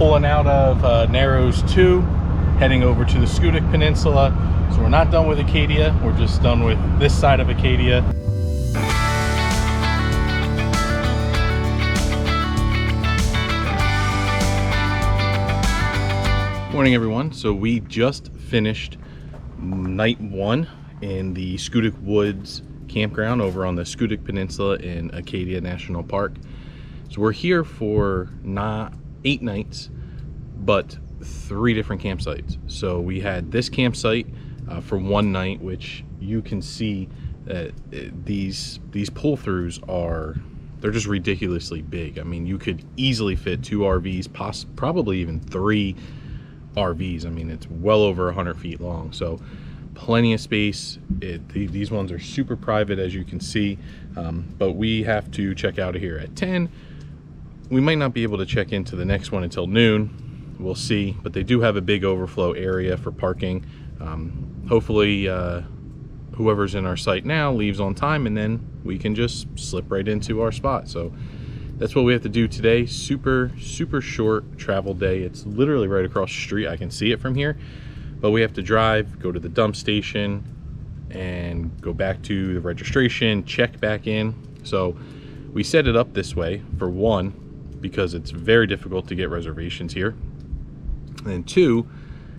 pulling out of Narrows 2, heading over to the Schoodic Peninsula. So we're not done with Acadia, we're just done with this side of Acadia. Morning everyone. So we just finished night 1 in the Schoodic Woods Campground over on the Schoodic Peninsula in Acadia National Park. So we're here for not 8 nights, but 3 different campsites. So we had this campsite for 1 night, which you can see that these pull-throughs they're just ridiculously big. I mean, you could easily fit 2 RVs, probably even 3 RVs. I mean, it's well over 100 feet long, so plenty of space. These ones are super private, as you can see, but we have to check out of here at 10. We might not be able to check into the next one until noon. We'll see, but they do have a big overflow area for parking. Hopefully whoever's in our site now leaves on time, and then we can just slip right into our spot. So that's what we have to do today. Super short travel day. It's literally right across the street. I can see it from here, but we have to drive, go to the dump station, and go back to the registration, check back in. So we set it up this way, for 1, because it's very difficult to get reservations here, and 2,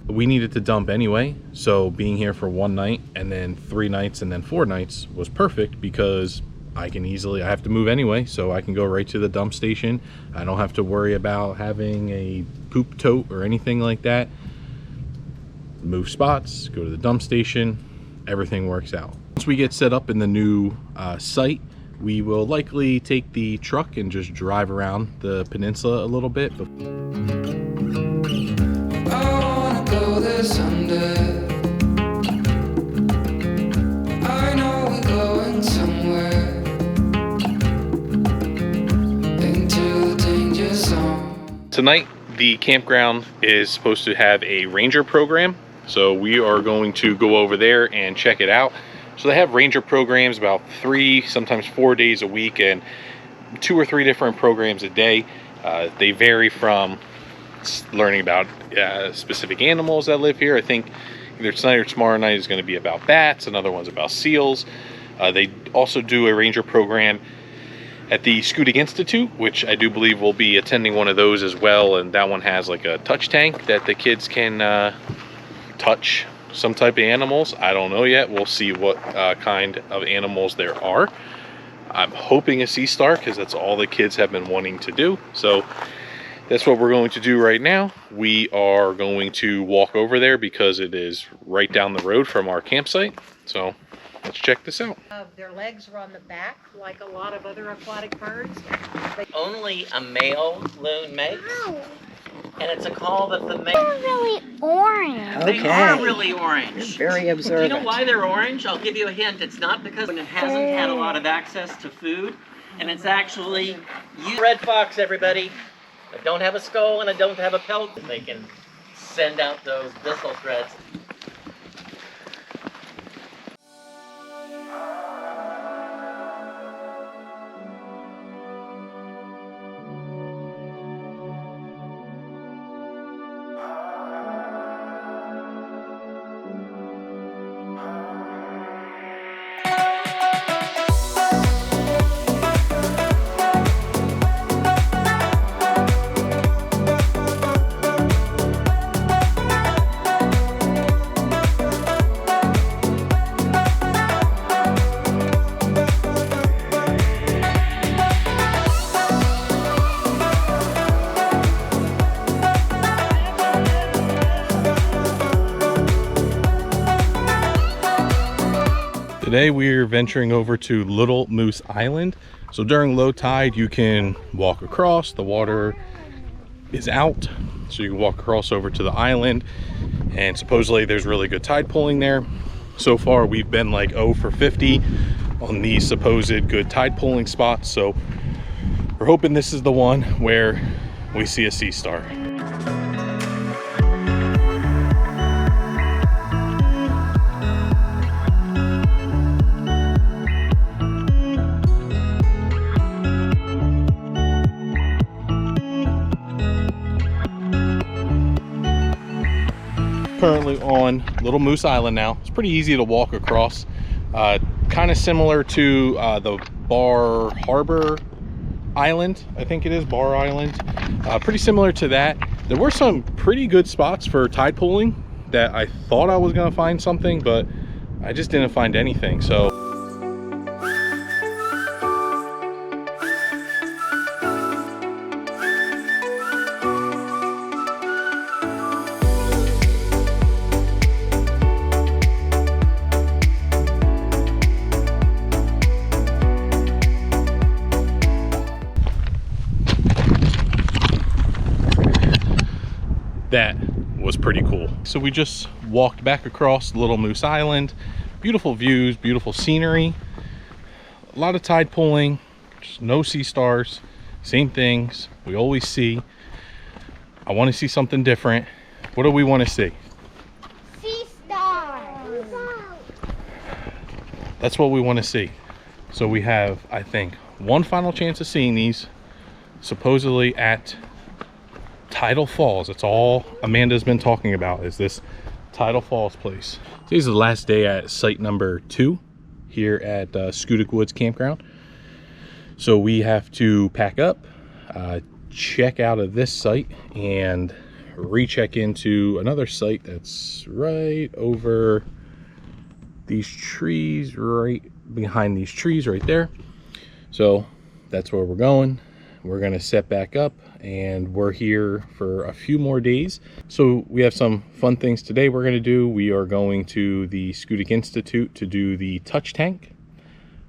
we needed to dump anyway. So being here for 1 night and then 3 nights and then 4 nights was perfect, because I have to move anyway, so I can go right to the dump station. I don't have to worry about having a poop tote or anything like that. Move spots, go to the dump station, everything works out. Once we get set up in the new site, we will likely take the truck and just drive around the peninsula a little bit. I wanna go there someday. I know we're going somewhere into the danger zone. Tonight, the campground is supposed to have a ranger program, so we are going to go over there and check it out. So they have ranger programs about 3, sometimes 4 days a week, and 2 or 3 different programs a day. They vary from learning about specific animals that live here. I think either tonight or tomorrow night is going to be about bats, another one's about seals. They also do a ranger program at the Schoodic Institute, which I do believe will be attending one of those as well, and that one has like a touch tank that the kids can touch some type of animals. I don't know yet. We'll see what kind of animals there are. I'm hoping a sea star, because that's all the kids have been wanting to do. So that's what we're going to do right now. We are going to walk over there because it is right down the road from our campsite. So let's check this out. Their legs are on the back like a lot of other aquatic birds. Only a male loon makes. Wow. And it's a call that the male... They're really orange. They are really orange. Very Do observant. you know why they're orange? I'll give you a hint. It's not because it hasn't had a lot of access to food, and it's actually red fox, everybody. I don't have a skull and I don't have a pelt. They can send out those thistle threads. Today we're venturing over to Little Moose Island. So during low tide you can walk across, the water is out, so you can walk across over to the island, and supposedly there's really good tide pulling there. So far we've been like 0 for 50 on these supposed good tide pulling spots, so we're hoping this is the one where we see a sea star. currently on Little Moose Island now. It's pretty easy to walk across. Kind of similar to the Bar Harbor Island, I think it is, Bar Island. Pretty similar to that. There were some pretty good spots for tide pooling that I thought I was gonna find something, but I just didn't find anything. So that was pretty cool. So we just walked back across Little Moose Island. Beautiful views, beautiful scenery, a lot of tide pooling, just no sea stars, same things we always see. I want to see something different. What do we want to see? Sea stars. That's what we want to see. So we have, I think, one final chance of seeing these, supposedly at Tidal Falls. That's all Amanda's been talking about, is this Tidal Falls place. Today's the last day at site number 2 here at Schoodic Woods Campground. So we have to pack up, check out of this site, and recheck into another site that's right over these trees, right behind these trees right there. So that's where we're going. We're gonna set back up, and we're here for a few more days. So we have some fun things today we're gonna do. We are going to the Schoodic Institute to do the touch tank.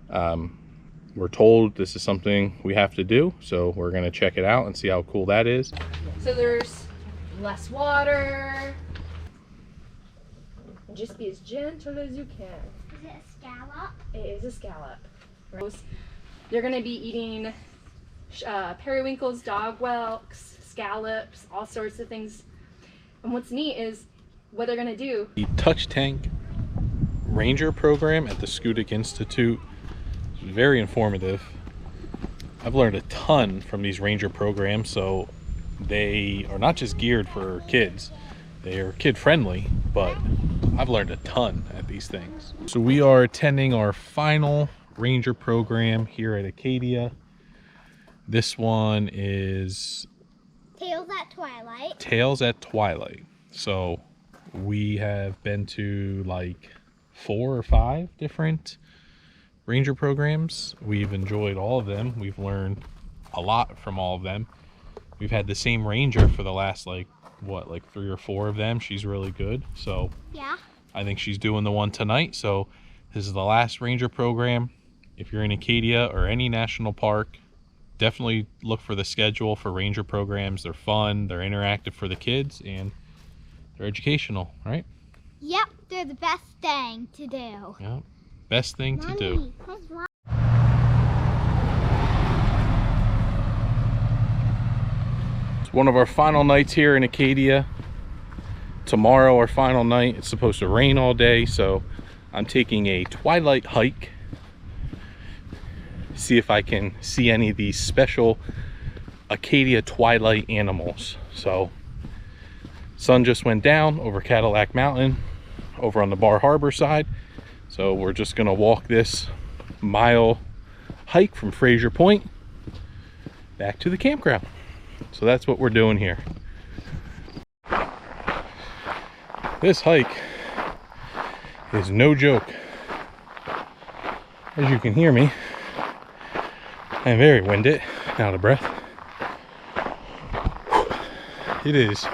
We're told this is something we have to do, so we're gonna check it out and see how cool that is. So there's less water. Just be as gentle as you can. Is it a scallop? It is a scallop. They're gonna be eating periwinkles, dog whelks, scallops, all sorts of things. And what's neat is what they're gonna do. The touch tank ranger program at the Schoodic Institute is very informative. I've learned a ton from these ranger programs. So they are not just geared for kids, they are kid friendly, but I've learned a ton at these things. So we are attending our final ranger program here at Acadia. This one is Tales at Twilight. Tales at Twilight. So we have been to like 4 or 5 different ranger programs. We've enjoyed all of them. We've learned a lot from all of them. We've had the same ranger for the last like 3 or 4 of them. She's really good. So Yeah. I think she's doing the one tonight. So this is the last ranger program. If you're in Acadia or any national park, definitely look for the schedule for ranger programs. They're fun, they're interactive for the kids, and they're educational, right? Yep, they're the best thing to do. Yeah, best thing to do. It's one of our final nights here in Acadia. Tomorrow, our final night. It's supposed to rain all day, so I'm taking a twilight hike. See if I can see any of these special Acadia twilight animals. So sun just went down over Cadillac Mountain over on the Bar Harbor side. So we're just gonna walk this mile hike from Fraser Point back to the campground. So that's what we're doing here. This hike is no joke. As you can hear me, I am very winded, out of breath. It is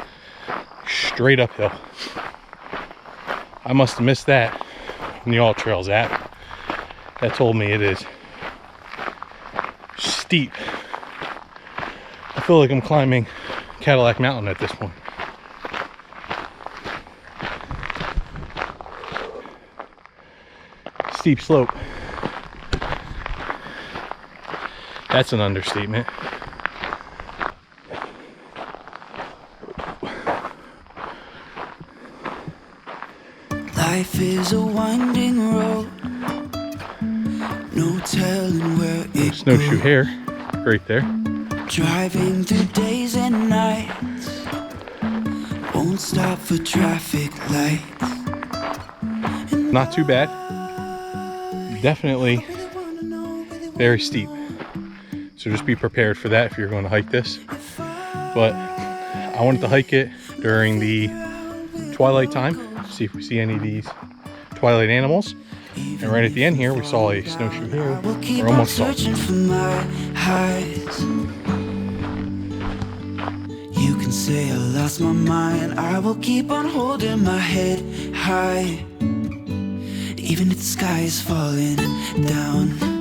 straight uphill. I must have missed that in the All Trails app. That told me it is steep. I feel like I'm climbing Cadillac Mountain at this point. Steep slope. That's an understatement. Life is a winding road. No telling where it Snowshoe goes. Hare, right there. Driving through days and nights. Won't don't stop for traffic lights. Not too bad. Definitely very steep. So just be prepared for that if you're going to hike this. But I wanted to hike it during the twilight time, see if we see any of these twilight animals. And right at the end here, we saw a snowshoe hare. We're almost saw. Searching for my highs. You can say I lost my mind. I will keep on holding my head high, even if the sky is falling down.